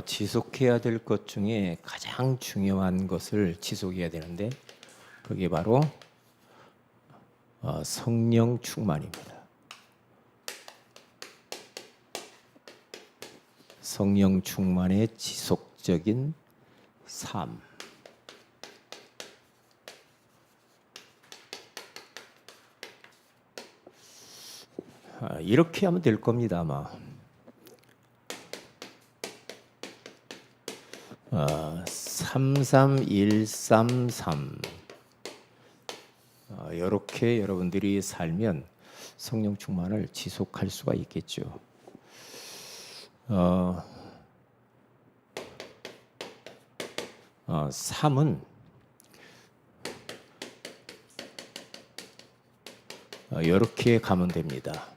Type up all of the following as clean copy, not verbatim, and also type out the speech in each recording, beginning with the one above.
지속해야 될 것 중에 가장 중요한 것을 지속해야 되는데 그게 바로 성령 충만입니다. 성령 충만의 지속적인 삶. 이렇게 하면 될 겁니다, 아마. 33133 이렇게 여러분들이 살면 성령 충만을 지속할 수가 있겠죠. 3은 이렇게 가면 됩니다.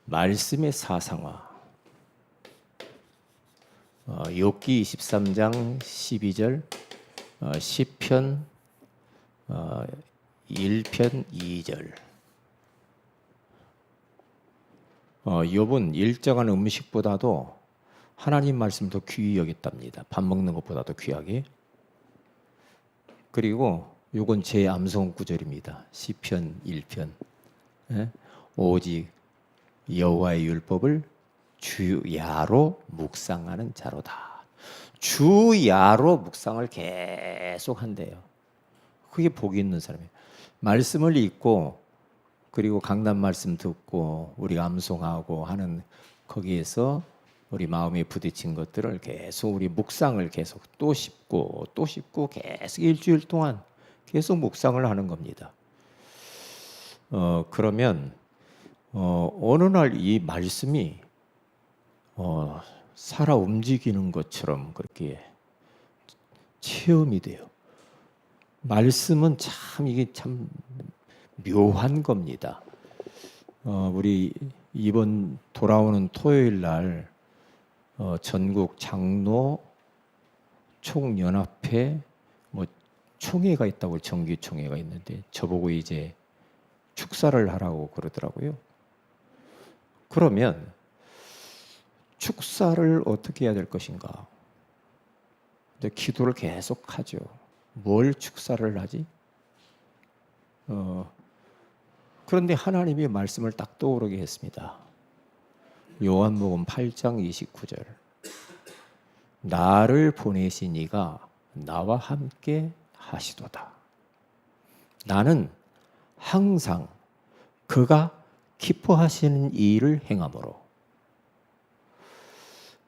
말씀의 사상화. 욥기 23장 12절, 시편 1편 2절. 욥은 일정한 음식보다도 하나님 말씀을 더 귀히 여겼답니다. 밥 먹는 것보다도 귀하게. 그리고 이건 제 암송 구절입니다. 시편 1편. 오직 여호와의 율법을 주야로 묵상하는 자로다. 주야로 묵상을 계속 한대요. 그게 복이 있는 사람이에요. 말씀을 읽고 그리고 강단 말씀 듣고 우리가 암송하고 하는 거기에서 우리 마음에 부딪힌 것들을 계속 우리 묵상을 계속 또 씹고 또 씹고 계속 일주일 동안 계속 묵상을 하는 겁니다. 그러면 어느 날 이 말씀이 살아 움직이는 것처럼 그렇게 체험이 돼요. 말씀은 참 이게 참 묘한 겁니다. 우리 이번 돌아오는 토요일 날 전국 장로 총연합회 뭐 총회가 있다고 정기 총회가 있는데 저보고 이제 축사를 하라고 그러더라고요. 그러면 축사를 어떻게 해야 될 것인가? 이제 기도를 계속 하죠. 뭘 축사를 하지? 그런데 하나님이 말씀을 딱 떠오르게 했습니다. 요한복음 8장 29절. 나를 보내신 이가 나와 함께 하시도다. 나는 항상 그가 기뻐하시는 일을 행함으로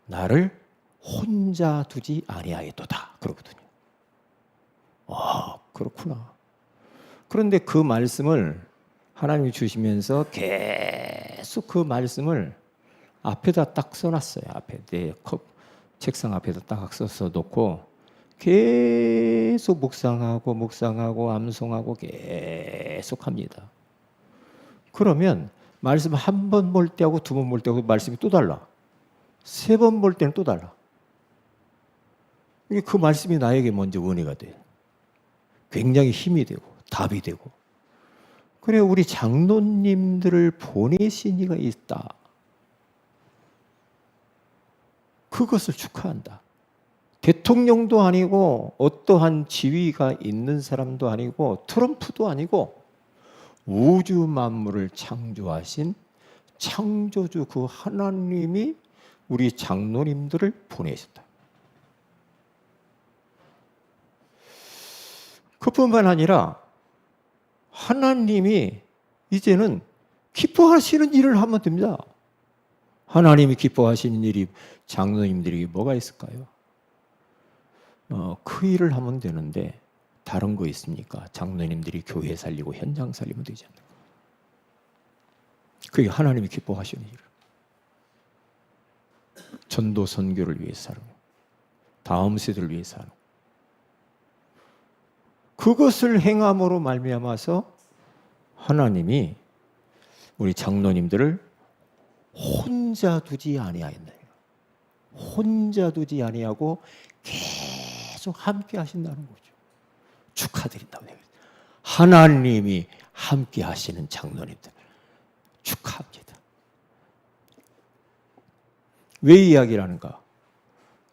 나를 혼자 두지 아니하였도다. 그러거든요. 그렇구나. 그런데 그 말씀을 하나님이 주시면서 계속 그 말씀을 앞에다 딱 써놨어요. 앞에 내 책상 앞에다 딱 써서 놓고 계속 묵상하고 암송하고 계속 합니다. 그러면 말씀 한 번 볼 때하고 두 번 볼 때하고 말씀이 또 달라. 세 번 볼 때는 또 달라. 그 말씀이 나에게 먼저 은혜가 돼. 굉장히 힘이 되고 답이 되고. 그래 우리 장로님들을 보내신 이가 있다. 그것을 축하한다. 대통령도 아니고 어떠한 지위가 있는 사람도 아니고 트럼프도 아니고 우주 만물을 창조하신 창조주 그 하나님이 우리 장로님들을 보내셨다. 그뿐만 아니라 하나님이 이제는 기뻐하시는 일을 하면 됩니다. 하나님이 기뻐하시는 일이 장로님들이 뭐가 있을까요? 그 일을 하면 되는데 다른 거 있습니까? 장로님들이 교회 살리고 현장 살리면 되지 않나요? 그게 하나님이 기뻐하시는 일. 전도 선교를 위해서 하는 거. 다음 세대를 위해서 하는 거. 그것을 행함으로 말미암아서 하나님이 우리 장로님들을 혼자 두지 아니하였나요? 혼자 두지 아니하고 계속 함께 하신다는 거죠. 축하드린다고. 하나님이 함께 하시는 장로님들 축하합니다. 왜 이야기를 하는가?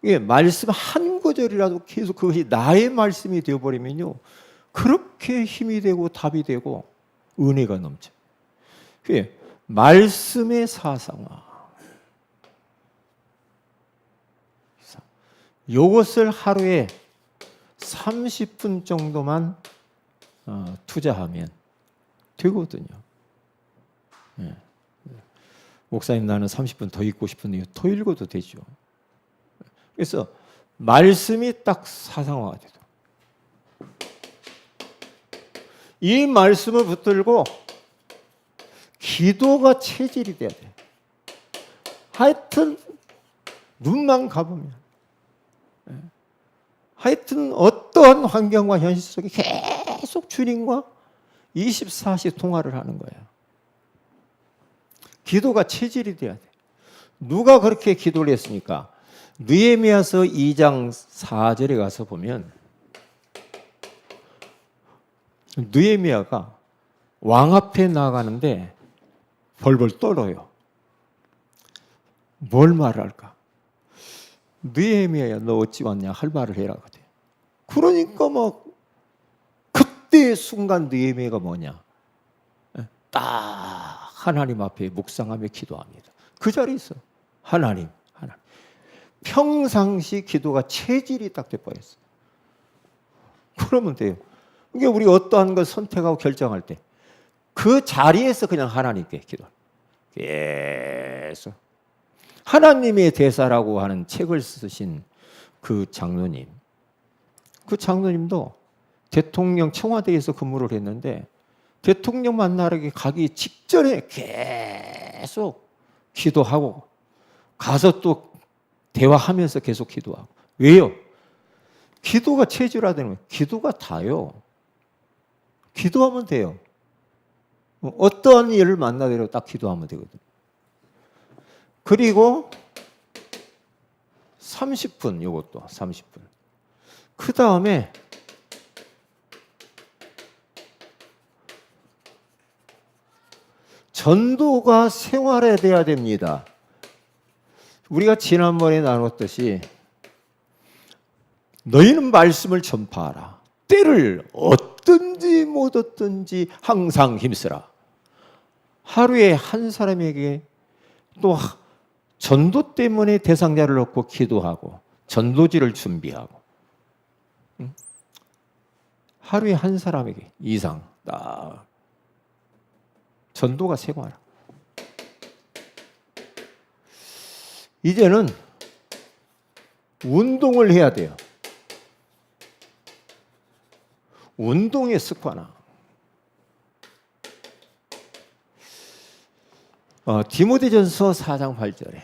이게 말씀 한 구절이라도 계속 그것이 나의 말씀이 되어버리면요, 그렇게 힘이 되고 답이 되고 은혜가 넘쳐. 그게 말씀의 사상화. 이것을 하루에 30분 정도만 투자하면 되거든요. 네. 목사님, 나는 30분 더 읽고 싶은데 더 읽어도 되죠. 그래서 말씀이 딱 사상화가 되도록, 이 말씀을 붙들고 기도가 체질이 돼야 돼. 하여튼 눈만 가보면, 하여튼 어떠한 환경과 현실 속에 계속 주님과 24시 통화를 하는 거예요. 기도가 체질이 돼야 돼. 누가 그렇게 기도를 했습니까? 느헤미야서 2장 4절에 가서 보면 느헤미야가 왕 앞에 나가는데 벌벌 떨어요. 뭘 말할까? 느헤미야야, 너 어찌 왔냐? 할 말을 해라. 그러니까 막 그때 순간 느헤미야가 뭐냐? 딱 하나님 앞에 묵상하며 기도합니다. 그 자리에 있어. 하나님. 평상시 기도가 체질이 딱 돼버렸어. 그러면 돼요. 이게 우리 어떠한 걸 선택하고 결정할 때 그 자리에서 그냥 하나님께 기도. 계속. 하나님의 대사라고 하는 책을 쓰신 그 장로님. 그 장로님도 대통령 청와대에서 근무를 했는데 대통령 만나러 가기 직전에 계속 기도하고 가서 또 대화하면서 계속 기도하고. 왜요? 기도가 체질화되는 거예요. 기도가 다요. 기도하면 돼요. 어떠한 일을 만나더라도 딱 기도하면 되거든요. 그리고 30분, 이것도 30분. 그 다음에 전도가 생활화돼야 됩니다. 우리가 지난번에 나눴듯이 너희는 말씀을 전파하라. 때를 얻든지 못 얻든지 항상 힘쓰라. 하루에 한 사람에게 또 전도 때문에 대상자를 놓고 기도하고 전도지를 준비하고, 하루에 한 사람에게 이상 딱 전도가 생활화. 이제는 운동을 해야 돼요. 운동의 습관화. 디모데전서 4장 8절에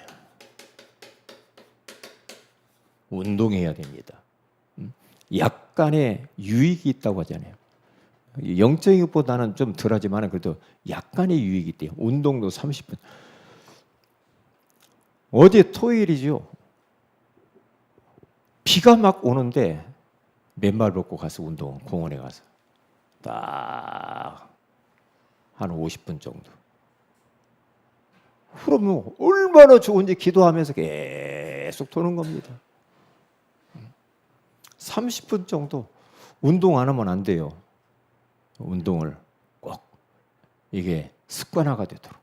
운동해야 됩니다. 약간의 유익이 있다고 하잖아요. 영적인 것보다는 좀 덜하지만 그래도 약간의 유익이 있대요. 운동도 30분. 어제 토요일이죠. 비가 막 오는데 맨발 벗고 가서 운동, 공원에 가서 딱 한 50분 정도. 그러면 얼마나 좋은지 기도하면서 계속 도는 겁니다. 30분 정도 운동 안 하면 안 돼요. 운동을 꼭 이게 습관화가 되도록.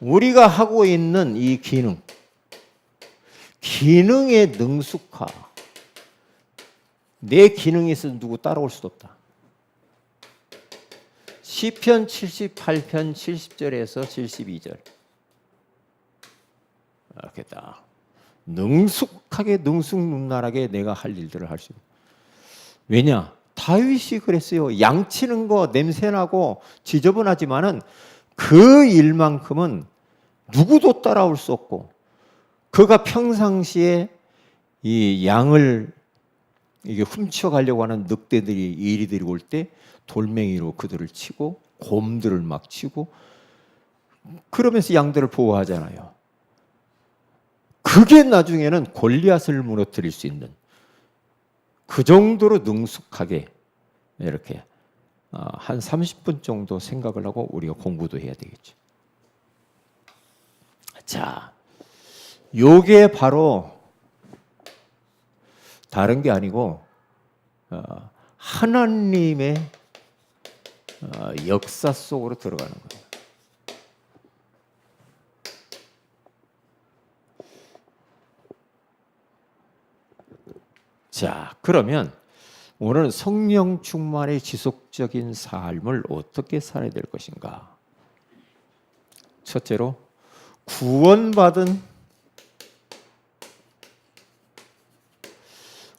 우리가 하고 있는 이 기능의 능숙화. 내 기능이 있어서 누구 따라올 수도 없다. 시편 78편 70절에서 72절. 이렇게 딱 능숙하게 능숙능란하게 내가 할 일들을 할 수 있다. 왜냐? 다윗이 그랬어요. 양치는 거 냄새나고 지저분하지만은 그 일만큼은 누구도 따라올 수 없고, 그가 평상시에 이 양을 이게 훔쳐가려고 하는 늑대들이, 이리들이 올 때 돌멩이로 그들을 치고 곰들을 막 치고 그러면서 양들을 보호하잖아요. 그게 나중에는 골리앗을 무너뜨릴 수 있는 그 정도로 능숙하게 이렇게 한 30분 정도 생각을 하고 우리가 공부도 해야 되겠죠. 자, 요게 바로 다른 게 아니고 하나님의 역사 속으로 들어가는 거예요. 자, 그러면 오늘은 성령 충만의 지속적인 삶을 어떻게 살아야 될 것인가? 첫째로 구원받은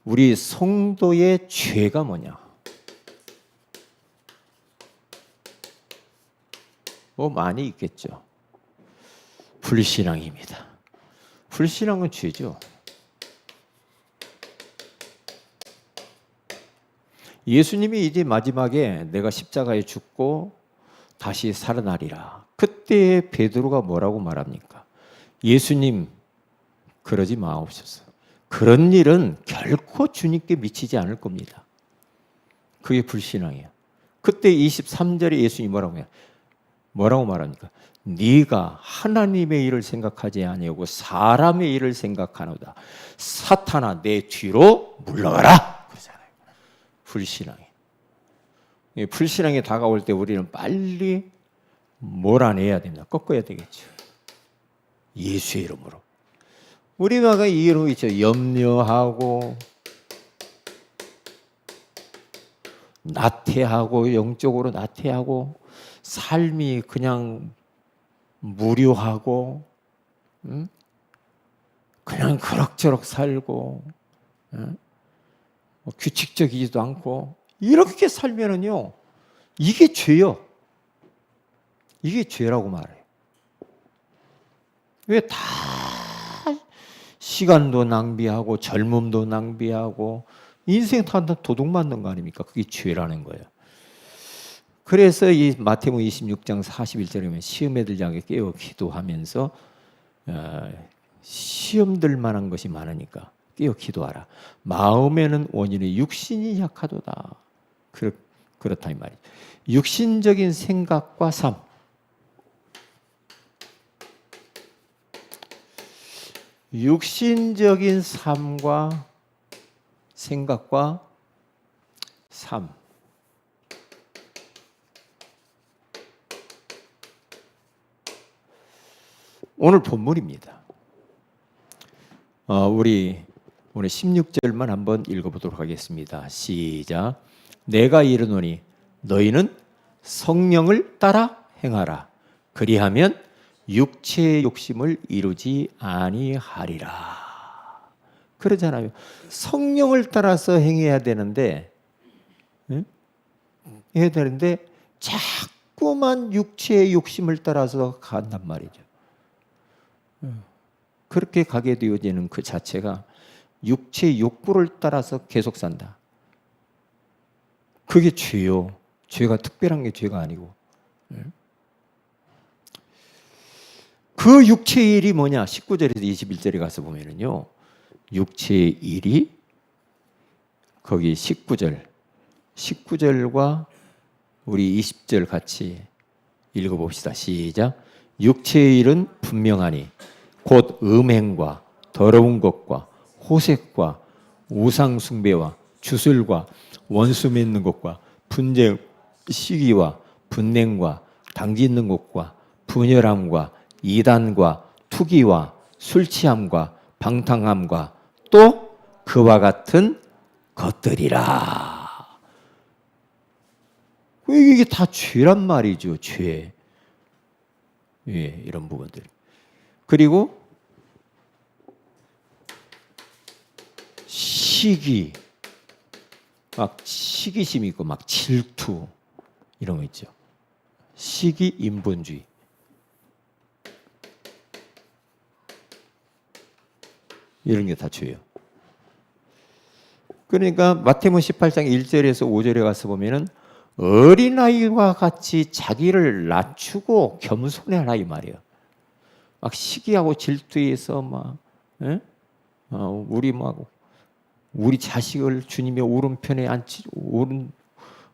우리 성도의 죄가 뭐냐? 뭐 많이 있겠죠. 불신앙입니다. 불신앙은 죄죠. 예수님이 이제 마지막에 내가 십자가에 죽고 다시 살아나리라. 그때 베드로가 뭐라고 말합니까? 예수님 그러지 마옵소서. 그런 일은 결코 주님께 미치지 않을 겁니다. 그게 불신앙이에요. 그때 23절에 예수님이 뭐라고 말합니까? 네가 하나님의 일을 생각하지 아니하고 사람의 일을 생각하노다. 사탄아 내 뒤로 물러가라. 그러잖아요. 불신앙이. 불신앙이 다가올 때 우리는 빨리 몰아내야 됩니다. 꺾어야 되겠죠. 예수의 이름으로. 우리가 이 이름 있죠. 염려하고 나태하고 영적으로 나태하고 삶이 그냥 무료하고 그냥 그럭저럭 살고 규칙적이지도 않고 이렇게 살면은요 이게 죄요. 이게 죄라고 말해요. 왜 다 시간도 낭비하고 젊음도 낭비하고 인생 다 도둑 맞는 거 아닙니까? 그게 죄라는 거예요. 그래서 이 마태복음 26장 41절에 보면 시험에 들지 않게 깨어 기도하면서 시험 들 만한 것이 많으니까 깨어 기도하라. 마음에는 원인의 육신이 약하도다. 그렇다 이 말이죠. 육신적인 생각과 삶. 육신적인 삶과 생각과 삶. 오늘 본문입니다. 우리 오늘 16절만 한번 읽어보도록 하겠습니다. 시작. 내가 이르노니 너희는 성령을 따라 행하라. 그리하면 육체의 욕심을 이루지 아니하리라. 그러잖아요. 성령을 따라서 행해야 되는데, 해야 되는데 자꾸만 육체의 욕심을 따라서 간단 말이죠. 그렇게 가게 되어지는 그 자체가 육체의 욕구를 따라서 계속 산다. 그게 죄요. 죄가 특별한 게 죄가 아니고. 그 육체의 일이 뭐냐? 19절에서 21절에 가서 보면은요. 육체의 일이 거기 19절과 우리 20절 같이 읽어봅시다. 시작. 육체의 일은 분명하니 곧 음행과 더러운 것과 호색과 우상 숭배와 주술과 원수 맺는 것과 분쟁, 시기와 분냉과 당짓는 것과 분열함과 이단과 투기와 술 취함과 방탕함과 또 그와 같은 것들이라. 이게 다 죄란 말이죠. 죄. 예, 이런 부분들. 그리고 시기, 막 시기심이 있고 막 질투 이런 거 있죠. 시기, 인본주의. 이런 게 다 죄예요. 그러니까 마태복음 18장 1절에서 5절에 가서 보면은 어린아이와 같이 자기를 낮추고 겸손해라 이 말이에요. 막 시기하고 질투해서 막 우리 자식을 주님의 오른편에 앉히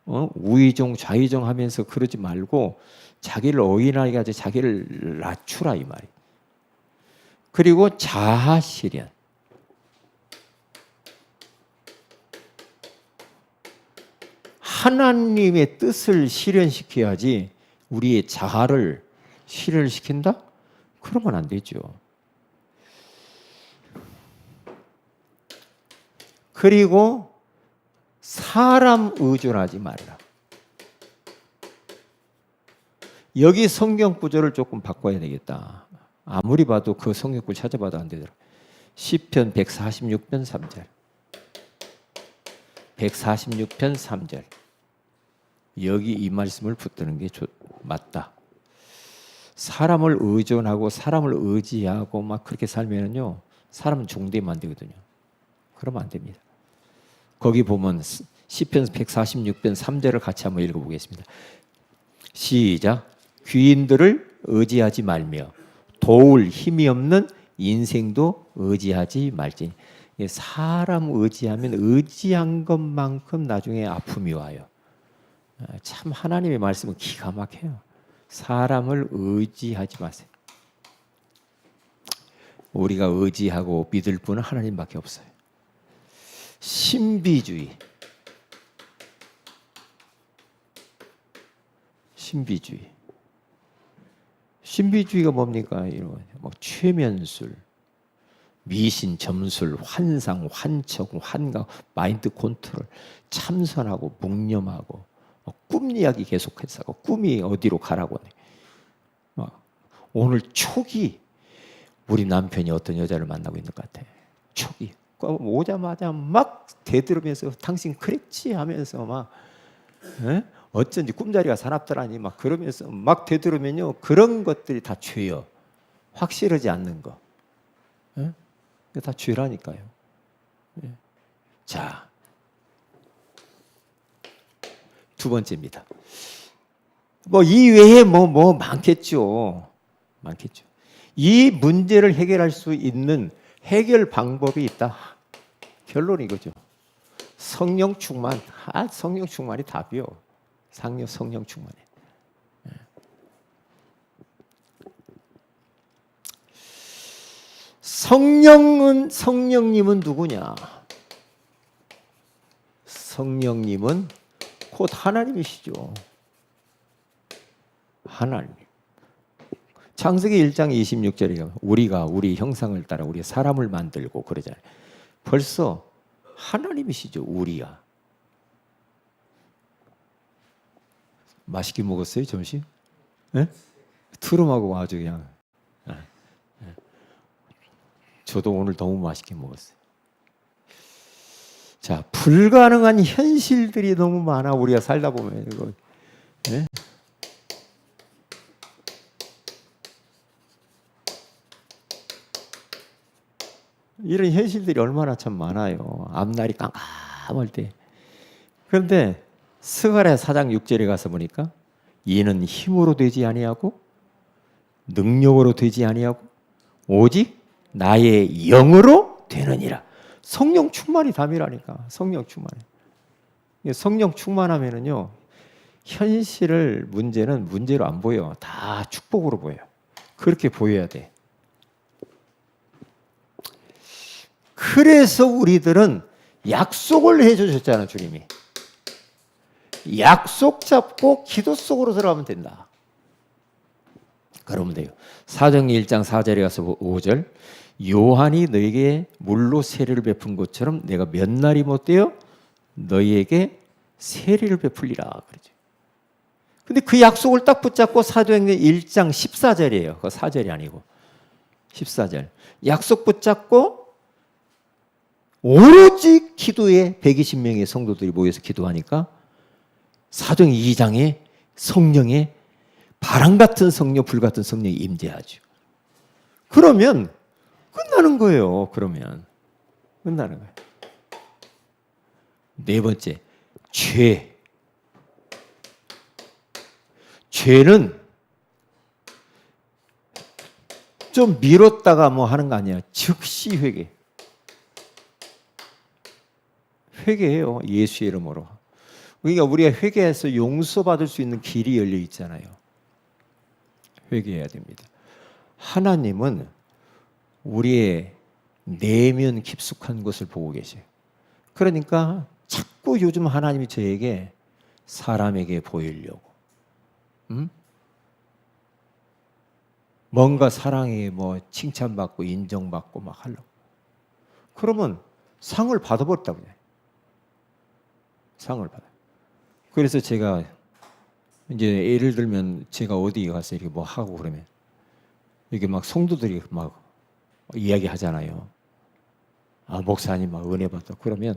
우의정 좌의정하면서 그러지 말고 자기를 어린아이가 자기를 낮추라 이 말이에요. 그리고 자아 실현. 하나님의 뜻을 실현시켜야지 우리의 자아를 실현시킨다? 그러면 안 되죠. 그리고 사람 의존하지 말라. 여기 성경 구절을 조금 바꿔야 되겠다. 아무리 봐도 그 성경 구절 찾아봐도 안 되더라. 시편 146편 3절. 146편 3절. 여기 이 말씀을 붙드는 게 맞다. 사람을 의존하고 사람을 의지하고 막 그렇게 살면요, 사람은 종되면 안 되거든요. 그러면 안 됩니다. 거기 보면 시편 146편 3절을 같이 한번 읽어보겠습니다. 시작. 귀인들을 의지하지 말며 도울 힘이 없는 인생도 의지하지 말지니. 사람 의지하면 의지한 것만큼 나중에 아픔이 와요. 참 하나님의 말씀은 기가 막혀요. 사람을 의지하지 마세요. 우리가 의지하고 믿을 분은 하나님밖에 없어요. 신비주의. 신비주의가 뭡니까? 이런 뭐 최면술, 미신, 점술, 환상, 환청, 환각, 마인드 컨트롤, 참선하고 묵념하고 꿈 이야기 계속해서 하고 꿈이 어디로 가라고 해. 오늘 촉이 우리 남편이 어떤 여자를 만나고 있는 것 같아. 촉이 오자마자 막 대들으면서 당신 그랬지 하면서 막 어쩐지 꿈자리가 사납더라니 막 그러면서 막 대들으면요, 그런 것들이 다 죄요. 확실하지 않는 거. 다 죄라니까요. 자, 두 번째입니다. 뭐 이 외에 뭐 많겠죠. 이 문제를 해결할 수 있는 해결 방법이 있다. 결론이 이거죠. 성령 충만. 성령 충만이 답이요. 성령 충만이. 성령님은 누구냐? 성령님은 곧 하나님이시죠. 하나님. 창세기 1장 26절에 우리가 우리 형상을 따라 우리 사람을 만들고 그러잖아요. 벌써 하나님이시죠. 우리가. 맛있게 먹었어요, 점심? 네? 트름하고 아주 그냥. 저도 오늘 너무 맛있게 먹었어요. 자, 불가능한 현실들이 너무 많아. 우리가 살다 보면 이거. 네? 이런 현실들이 얼마나 참 많아요. 앞날이 깜깜할 때. 그런데 스가랴 4장 6절에 가서 보니까 이는 힘으로 되지 아니하고 능력으로 되지 아니하고 오직 나의 영으로 되느니라. 성령 충만이 답이라니까. 성령 충만하면은요, 현실을 문제는 문제로 안 보여. 다 축복으로 보여. 그렇게 보여야 돼. 그래서 우리들은 약속을 해주셨잖아, 주님이. 약속 잡고 기도 속으로 들어가면 된다. 그러면 돼요. 사도행전 1장 4절에 가서 5절. 요한이 너에게 물로 세례를 베푼 것처럼 내가 몇 날이 못되어 너희에게 세례를 베풀리라 그러죠. 근데 그 약속을 딱 붙잡고 사도행전 1장 14절이에요. 그 4절이 아니고 14절. 약속 붙잡고 오로지 기도에 120명의 성도들이 모여서 기도하니까 사도행전 2장에 성령의 바람 같은 성령, 불 같은 성령이 임재하죠. 그러면 끝나는 거예요. 끝나는 거예요. 네 번째, 죄는 좀 미뤘다가 뭐 하는 거 아니야. 즉시 회개해요. 예수의 이름으로. 그러니까 우리가 회개해서 용서받을 수 있는 길이 열려 있잖아요. 회개해야 됩니다. 하나님은 우리의 내면 깊숙한 것을 보고 계세요. 그러니까 자꾸 요즘 하나님이 저에게 사람에게 보이려고, 뭔가 사랑에 뭐 칭찬받고 인정받고 막 하려고. 그러면 상을 받아버렸다고 해요. 상을 받아. 그래서 제가 이제 예를 들면 제가 어디 가서 이렇게 뭐 하고 그러면 이게 막 성도들이 막 이야기하잖아요. 아, 목사님 막 은혜 받다. 그러면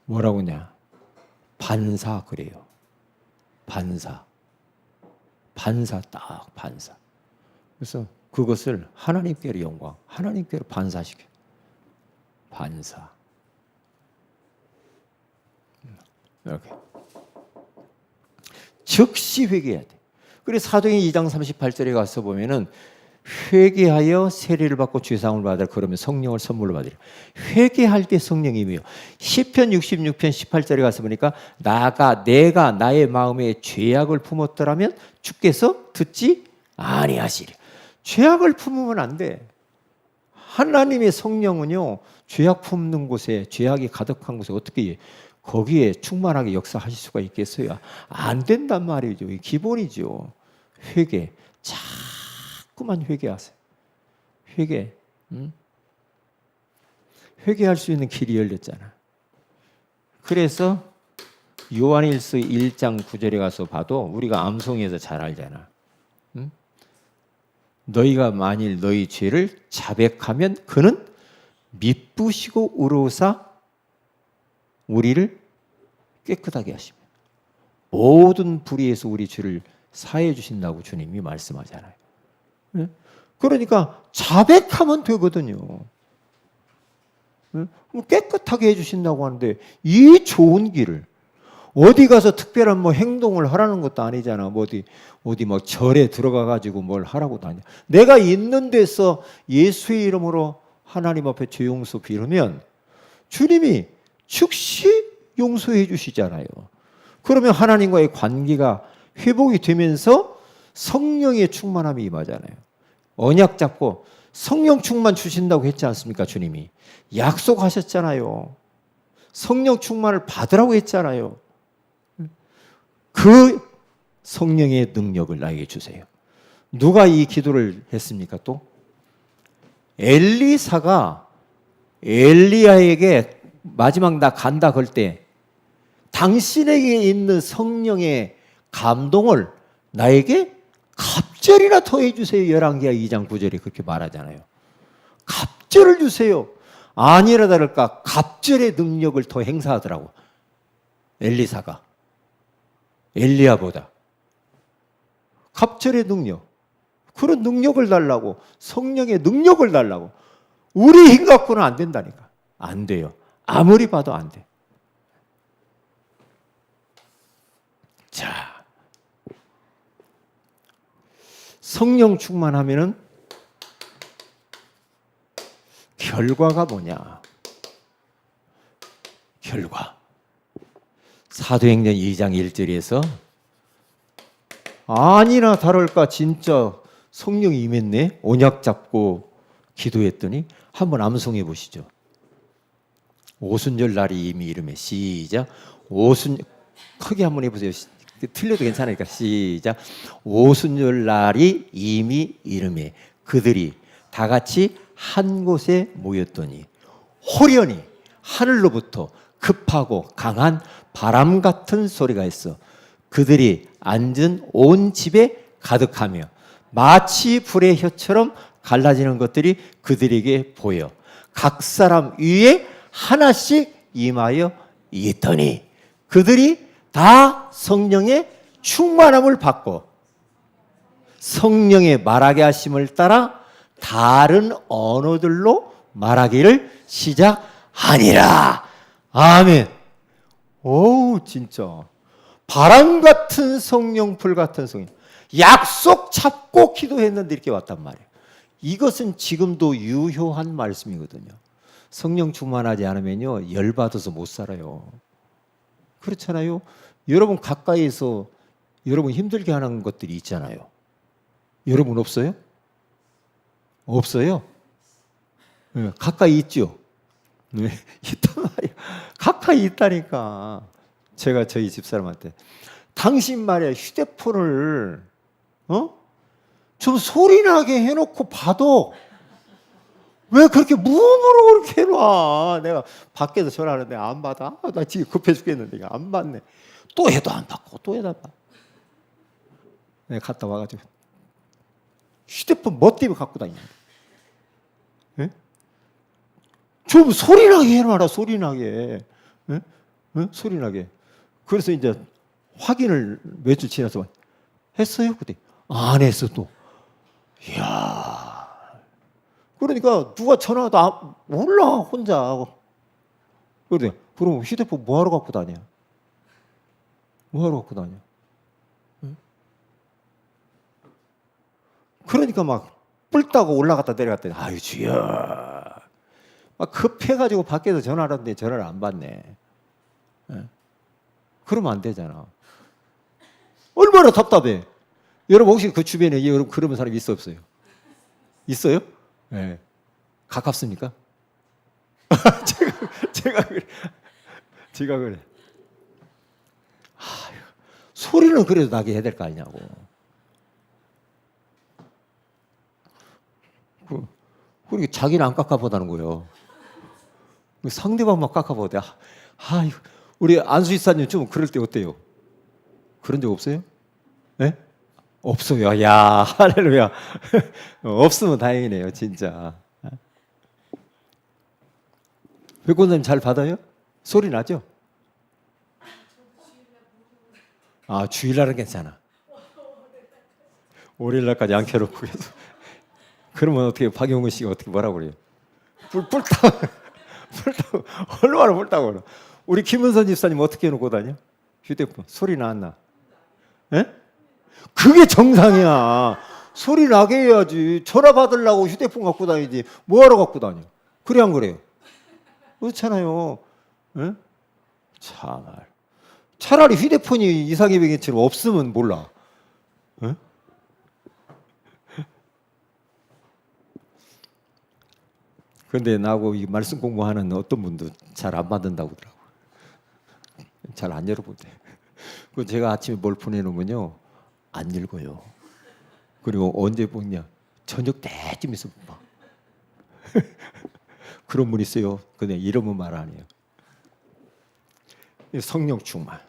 뭐라고 하냐? 반사 그래요. 반사. 반사 딱 반사. 그래서 그것을 하나님께로 영광, 하나님께로 반사시켜. 반사. 이렇게. 즉시 회개해야 돼. 그래서 사도행 2장 38절에 가서 보면은 회개하여 세례를 받고 죄사함을 받으라. 그러면 성령을 선물로 받으라. 회개할 때 성령이 임해요. 시편 66편 18절에 가서 보니까 내가 나의 마음에 죄악을 품었더라면 주께서 듣지 아니하시리. 죄악을 품으면 안 돼. 하나님의 성령은요, 죄악 품는 곳에, 죄악이 가득한 곳에 어떻게 거기에 충만하게 역사하실 수가 있겠어요? 안 된단 말이죠. 이게 기본이죠. 회개. 자꾸만 회개하세요. 회개. 회개할 수 있는 길이 열렸잖아. 그래서 요한일서 1장 9절에 가서 봐도 우리가 암송에서 잘 알잖아. 너희가 만일 너희 죄를 자백하면 그는 미쁘시고 의로우사 우리를 깨끗하게 하시며 모든 불의에서 우리 죄를 사해 주신다고 주님이 말씀하잖아요. 그러니까 자백하면 되거든요. 깨끗하게 해주신다고 하는데 이 좋은 길을 어디 가서 특별한 뭐 행동을 하라는 것도 아니잖아. 뭐 어디 막 절에 들어가 가지고 뭘 하라고도 아니야. 내가 있는 데서 예수의 이름으로 하나님 앞에 죄 용서 빌으면 주님이 즉시 용서해 주시잖아요. 그러면 하나님과의 관계가 회복이 되면서 성령의 충만함이 임하잖아요. 언약 잡고 성령 충만 주신다고 했지 않습니까? 주님이 약속하셨잖아요. 성령 충만을 받으라고 했잖아요. 그 성령의 능력을 나에게 주세요. 누가 이 기도를 했습니까? 또 엘리사가 엘리야에게 마지막 나 간다 걸 때 당신에게 있는 성령의 감동을 나에게 갑절이나 더해 주세요. 열왕기하 2장 9절에 그렇게 말하잖아요. 갑절을 주세요. 아니라 다를까 갑절의 능력을 더 행사하더라고. 엘리사가 엘리야보다 갑절의 능력, 그런 능력을 달라고, 성령의 능력을 달라고. 우리 힘 갖고는 안 된다니까. 안 돼요. 아무리 봐도 안 돼. 자, 성령 충만하면은 결과가 뭐냐? 결과. 사도행전 2장 1절에서 아니나 다를까 진짜 성령이 임했네. 언약 잡고 기도했더니 한번 암송해 보시죠. 오순절 날이 이미 이름에 시작. 크게 한번 해보세요. 틀려도 괜찮으니까 시작. 오순절 날이 이미 이름에 그들이 다 같이 한 곳에 모였더니 호련히 하늘로부터 급하고 강한 바람 같은 소리가 있어 그들이 앉은 온 집에 가득하며 마치 불의 혀처럼 갈라지는 것들이 그들에게 보여 각 사람 위에 하나씩 임하여 있더니 그들이 다 성령의 충만함을 받고 성령의 말하게 하심을 따라 다른 언어들로 말하기를 시작하니라. 아멘. 오, 진짜 바람 같은 성령, 불 같은 성령. 약속 잡고 기도했는데 이렇게 왔단 말이에요. 이것은 지금도 유효한 말씀이거든요. 성령 충만하지 않으면요 열받아서 못 살아요. 그렇잖아요. 여러분 가까이에서 여러분 힘들게 하는 것들이 있잖아요. 여러분 없어요? 없어요? 예, 가까이 있죠. 네, 있단 말이야. 가까이 있다니까. 제가 저희 집사람한테 당신 말이야 휴대폰을 좀 소리나게 해놓고 봐도 왜 그렇게 무음으로 그렇게 해놔. 내가 밖에서 전화하는데 안 받아. 나 지금 급해 죽겠는데 이거 안 받네. 또 해도 안 받고 또 해도 안 받고. 내가 갔다 와가지고 휴대폰 뭐 때문에 갖고 다니냐. 예? 좀 소리나게 해놔라. 소리나게. 예? 예? 소리나게. 그래서 이제 확인을 며칠 지나서 했어요. 그때 안 했어 또. 이야. 그러니까 누가 전화도 몰라 혼자. 그래. 그럼 휴대폰 뭐하러 갖고 다녀? 뭐하러 갖고 다녀? 응? 그러니까 막 뿔따고 올라갔다 내려갔더니 아유 주여. 막 급해가지고 밖에서 전화를 하는데 전화를 안 받네. 응? 그러면 안 되잖아. 얼마나 답답해. 여러분 혹시 그 주변에 여러분 그러는 사람이 있어 없어요? 있어요? 네. 가깝습니까? 제가 그래. 제가 그래. 아유, 소리는 그래도 나게 해야 될 거 아니냐고. 그리고 자기는 안 깎아보다는 거예요. 상대방만 깎아보대. 아유, 우리 안수 이사님 좀 그럴 때 어때요? 그런 적 없어요? 네? 없어요. 야, 할렐루야. 없으면 다행이네요, 진짜. 백권사님 잘 받아요? 소리 나죠? 아, 주일날은 괜찮아. 월요일날까지 안 켜놓고 계속. 그러면 어떻게 박용근 씨가 어떻게 뭐라고 그래요? 뿔따고 얼마나 뿔따고 그래. 우리 김은선 집사님 어떻게 해놓고 다녀? 휴대폰 소리 나 안 나? 예? 그게 정상이야. 소리 나게 해야지. 전화 받으려고 휴대폰 갖고 다니지. 뭐하러 갖고 다녀? 그래 안 그래요? 그렇잖아요. 예? 참말. 차라리 휴대폰이 이상희백인처럼 없으면 몰라. 예? 그런데 나하고 이 말씀 공부하는 어떤 분도 잘 안 받는다고 그러더라고. 잘 안 열어보대. 그 제가 아침에 뭘 보내놓으면요 안 읽어요. 그리고 언제 보냐 저녁 때쯤 있어 봐. 그런 분 있어요. 근데 이름은 말 안 해요. 성령 충만.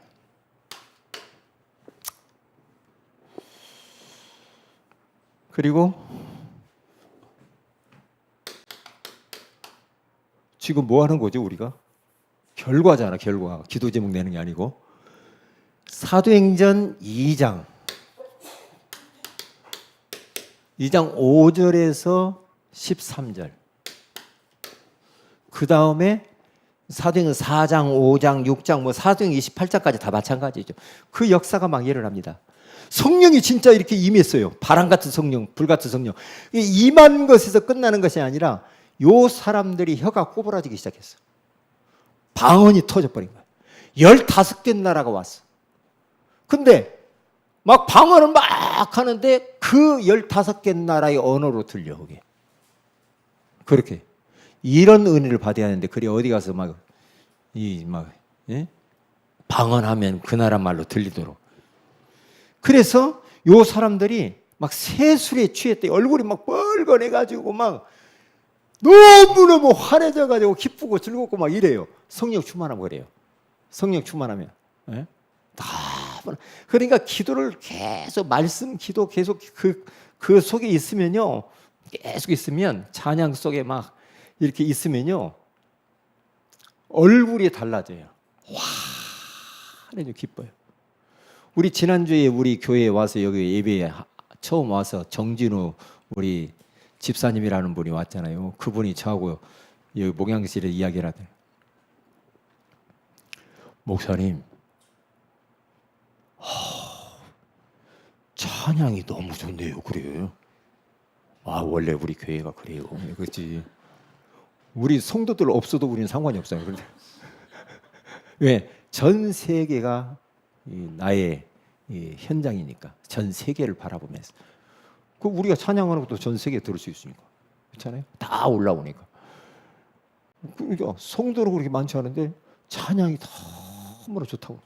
그리고 지금 뭐 하는 거죠 우리가? 결과잖아. 결과. 기도 제목 내는 게 아니고. 사도행전 2장 5절에서 13절. 그 다음에 사도행전 4장, 5장, 6장, 뭐 사도행전 28장까지 다 마찬가지죠. 그 역사가 막 일어납니다. 성령이 진짜 이렇게 임했어요. 바람 같은 성령, 불 같은 성령. 임한 것에서 끝나는 것이 아니라 요 사람들이 혀가 꼬부라지기 시작했어. 방언이 터져버린 거야. 15개 나라가 왔어. 근데 막 방언을 막 하는데 그 15개 나라의 언어로 들려 그게. 그렇게 이런 은혜를 받아야 하는데 그래 어디 가서 예? 방언하면 그 나라 말로 들리도록. 그래서 요 사람들이 막 세술에 취했대. 얼굴이 막 뻘건해가지고 막 너무너무 환해져가지고 기쁘고 즐겁고 막 이래요. 성령 충만하면 그래요. 성령 충만하면. 예? 그러니까 기도를 계속 말씀 기도 계속 그 속에 있으면요. 계속 있으면 찬양 속에 막 이렇게 있으면요. 얼굴이 달라져요. 환해져 기뻐요. 우리 지난주에 우리 교회에 와서 여기 예배에 처음 와서 정진우 우리 집사님이라는 분이 왔잖아요. 그분이 저하고 여기 목양실에 이야기를 하더라고요. 목사님, 찬양이 너무 좋네요. 그래요. 아 원래 우리 교회가 그래요. 그렇지. 우리 성도들 없어도 우리는 상관이 없어요. 그런데 왜? 전 세계가 나의 현장이니까 전 세계를 바라보면서 그 우리가 찬양하는 것도 전 세계에 들을 수 있으니까 그렇잖아요. 다 올라오니까 그러니까 성도로 그렇게 많지 않은데 찬양이 너무나 좋다고.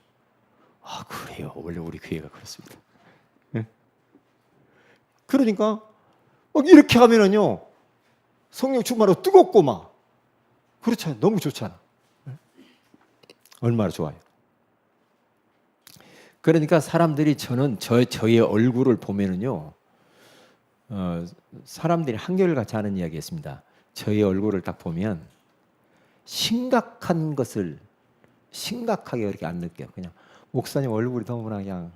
아, 그래요. 원래 우리 교회가 그렇습니다. 네? 그러니까 막 이렇게 하면은요, 성령 충만하고 뜨겁고 막 그렇잖아요. 너무 좋잖아. 네? 얼마나 좋아요. 그러니까 사람들이 저의 얼굴을 보면은요, 사람들이 한결같이 하는 이야기였습니다. 저의 얼굴을 딱 보면 심각한 것을 심각하게 그렇게 안 느껴요. 그냥 목사님 얼굴이 너무나 그냥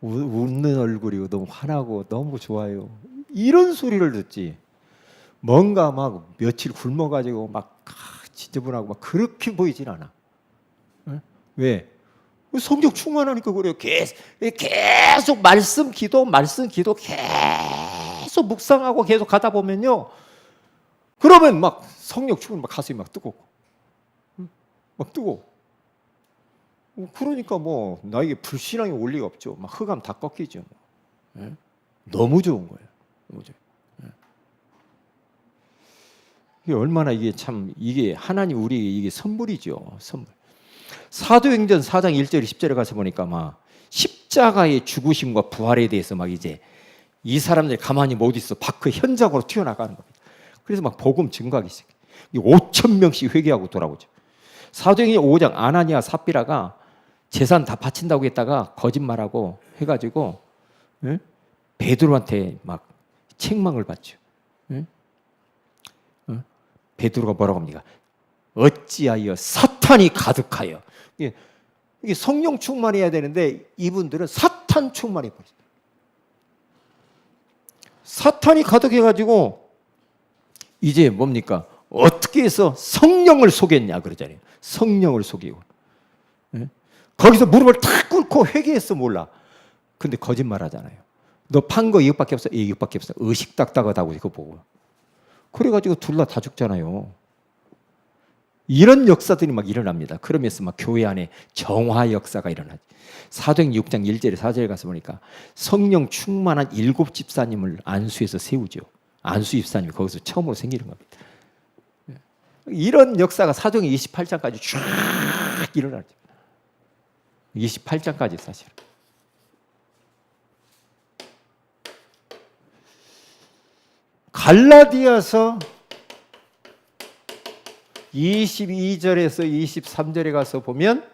웃는 얼굴이고 너무 환하고 너무 좋아요. 이런 소리를 듣지. 뭔가 막 며칠 굶어가지고 막 지저분하고 막 그렇게 보이진 않아. 네? 왜? 성령 충만하니까 그래요. 계속 말씀 기도 계속 묵상하고 계속 가다 보면요. 그러면 막 성령 충만 막 가슴이 막 뜨겁고 막 뜨거워. 그러니까 뭐 나에게 불신앙이 올 리가 없죠. 막 흑암 다 꺾이죠. 네? 너무 좋은 거예요. 너무 좋아요. 네. 이게 얼마나 이게 하나님 우리에게 이게 선물이죠. 선물. 사도행전 4장 1절 10절에 가서 보니까 막 십자가의 죽으심과 부활에 대해서 막 이제 이 사람들이 가만히 못 있어. 그 현장으로 튀어나가는 겁니다. 그래서 막 복음 증거하기 시작해. 5천 명씩 회개하고 돌아오죠. 사도행전 5장 아나니아 삽비라가 재산 다 바친다고 했다가 거짓말하고 해가지고 베드로한테 막 책망을 받죠. 베드로가 뭐라고 합니까? 어찌하여 사탄이 가득하여. 이게 성령 충만해야 되는데 이분들은 사탄 충만해 버렸어요. 사탄이 가득해가지고 이제 뭡니까? 어떻게 해서 성령을 속였냐 그러잖아요. 성령을 속이고. 거기서 무릎을 탁 꿇고 회개했어 몰라. 근데 거짓말 하잖아요. 너 판 거 이것밖에 없어? 이것밖에 없어. 의식딱딱하다고 이거 보고. 그래가지고 둘 다 죽잖아요. 이런 역사들이 막 일어납니다. 그러면서 막 교회 안에 정화 역사가 일어나지. 사도행전 6장 1절에 4절에 가서 보니까 성령 충만한 7 집사님을 안수해서 세우죠. 안수 집사님이 거기서 처음으로 생기는 겁니다. 이런 역사가 사도행전 28장까지 쫙 일어나죠. 28장까지 사실은. 갈라디아서 22절에서 23절에 가서 보면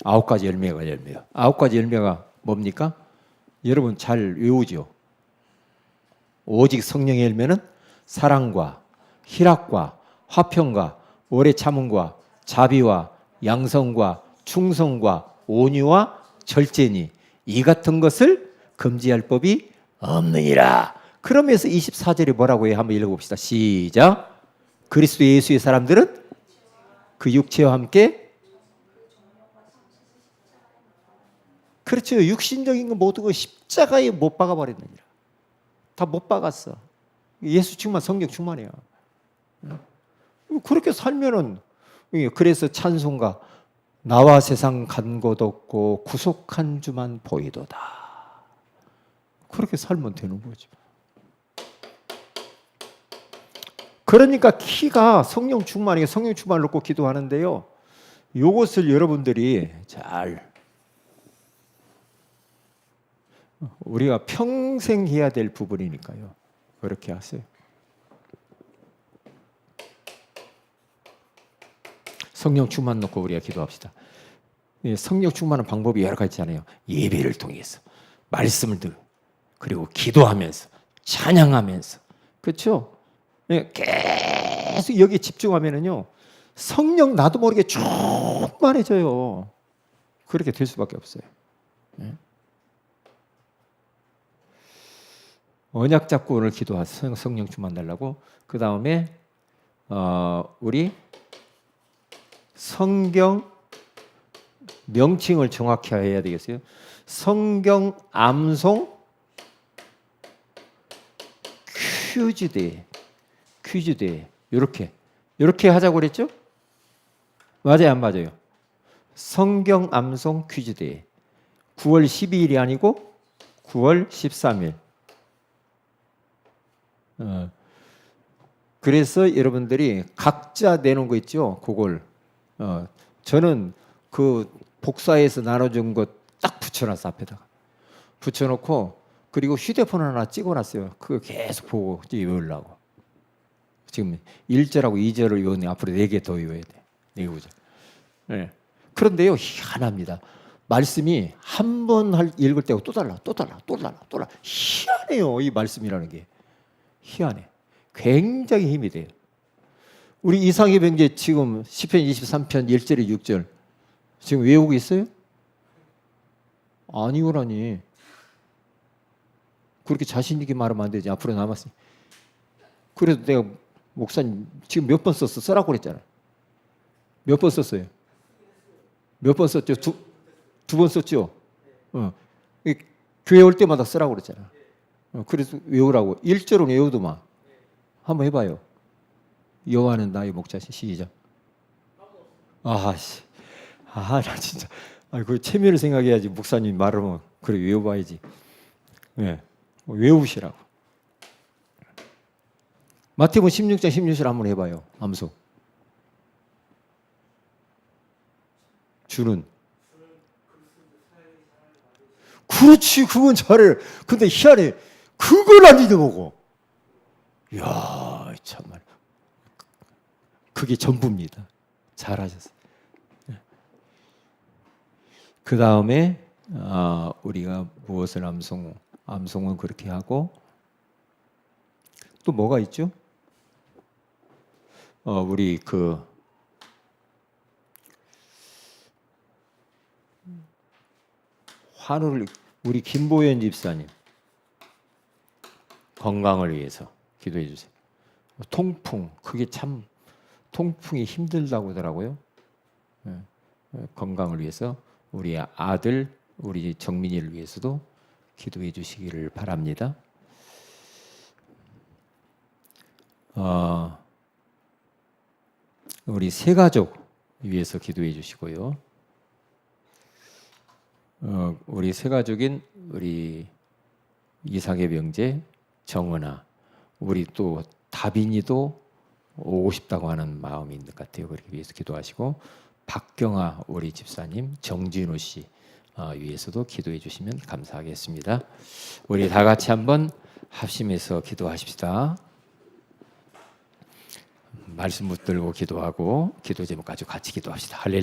9가지 열매가 열매요. 9가지 열매가 뭡니까? 여러분 잘 외우죠. 오직 성령의 열매는 사랑과 희락과 화평과 오래 참음과 자비와 양성과 충성과 온유와 절제니 이 같은 것을 금지할 법이 없느니라. 그러면서 24절에 뭐라고 해요? 한번 읽어봅시다. 시작. 그리스도 예수의 사람들은 그 육체와 함께 그렇죠. 육신적인 거 모든 거 십자가에 못 박아 버렸느니라. 다 못 박았어. 예수 충만 성령 충만해요. 그렇게 살면은 그래서 찬송가 나와 세상 간 곳 없고 구속한 주만 보이도다. 그렇게 살면 되는 거죠. 그러니까 키가 성령 충만이게 성령 충만을 놓고 기도하는데요. 이것을 여러분들이 잘 우리가 평생 해야 될 부분이니까요. 그렇게 하세요. 성령 충만 놓고 우리가 기도합시다. 성령 충만한 방법이 여러 가지 있잖아요. 예배를 통해서 말씀을 듣고 그리고 기도하면서 찬양하면서 그렇죠? 계속 여기에 집중하면은요 성령 나도 모르게 충만해져요. 그렇게 될 수밖에 없어요. 언약 잡고 오늘 기도하세요. 성령 충만 달라고. 그 다음에 우리 성경 명칭을 정확히 해야 되겠어요. 성경 암송 퀴즈대 이렇게 하자고 그랬죠? 맞아요, 안 맞아요? 성경 암송 퀴즈대 9월 12일이 아니고 9월 13일. 그래서 여러분들이 각자 내놓은 거 있죠? 그걸 저는 그 복사해서 나눠준 거 딱 붙여놨어. 앞에다가 붙여놓고 그리고 휴대폰 하나 찍어놨어요. 그거 계속 보고 외우려고. 지금 1절하고 2절을 외우니 앞으로 4개 더 외워야 돼. 4개 보자. 네. 그런데요, 희한합니다. 말씀이 한 번 읽을 때하고 또 달라. 희한해요. 이 말씀이라는 게. 희한해. 굉장히 힘이 돼요. 우리 이상의 병제 지금 시편 23편 1절에 6절 지금 외우고 있어요? 아니오라니. 그렇게 자신 있게 말하면 안 되지. 앞으로 남았으니. 그래도 내가 목사님 지금 몇 번 썼어? 쓰라고 그랬잖아. 몇 번 썼어요? 몇 번 썼죠? 두 번 썼죠? 교회 올 때마다 쓰라고 그랬잖아. 그래서 외우라고. 1절은 외우더만. 한번 해봐요. 여호와는 나의 목자시. 시작. 아씨. 나 진짜. 그 체면을 생각해야지. 목사님 말하면 그래 외워봐야지. 네. 외우시라고. 마태복음 16장 16절 한번 해봐요. 암송. 주는. 그렇지. 그건 잘해. 근데 희한해. 그걸 안 잊어보고. 이야 정말. 그게 전부입니다. 잘하셨어요. 그 다음에 우리가 무엇을 암송은 그렇게 하고 또 뭐가 있죠? 우리 환우를 우리 김보현 집사님 건강을 위해서 기도해 주세요. 통풍 그게 참 통풍이 힘들다고 하더라고요. 건강을 위해서 우리 아들 우리 정민이를 위해서도 기도해 주시기를 바랍니다. 우리 세 가족 위해서 기도해 주시고요. 우리 세 가족인 우리 이삭의 병제 정은아 우리 또 다빈이도 오고 싶다고 하는 마음이 있는 것 같아요. 그렇게 위해서 기도하시고 박경아 우리 집사님 정진우 씨 위해서도 기도해 주시면 감사하겠습니다. 우리 다 같이 한번 합심해서 기도하십시다. 말씀 붙들고 기도하고 기도 제목 가지고 같이 기도합시다. 할렐루야.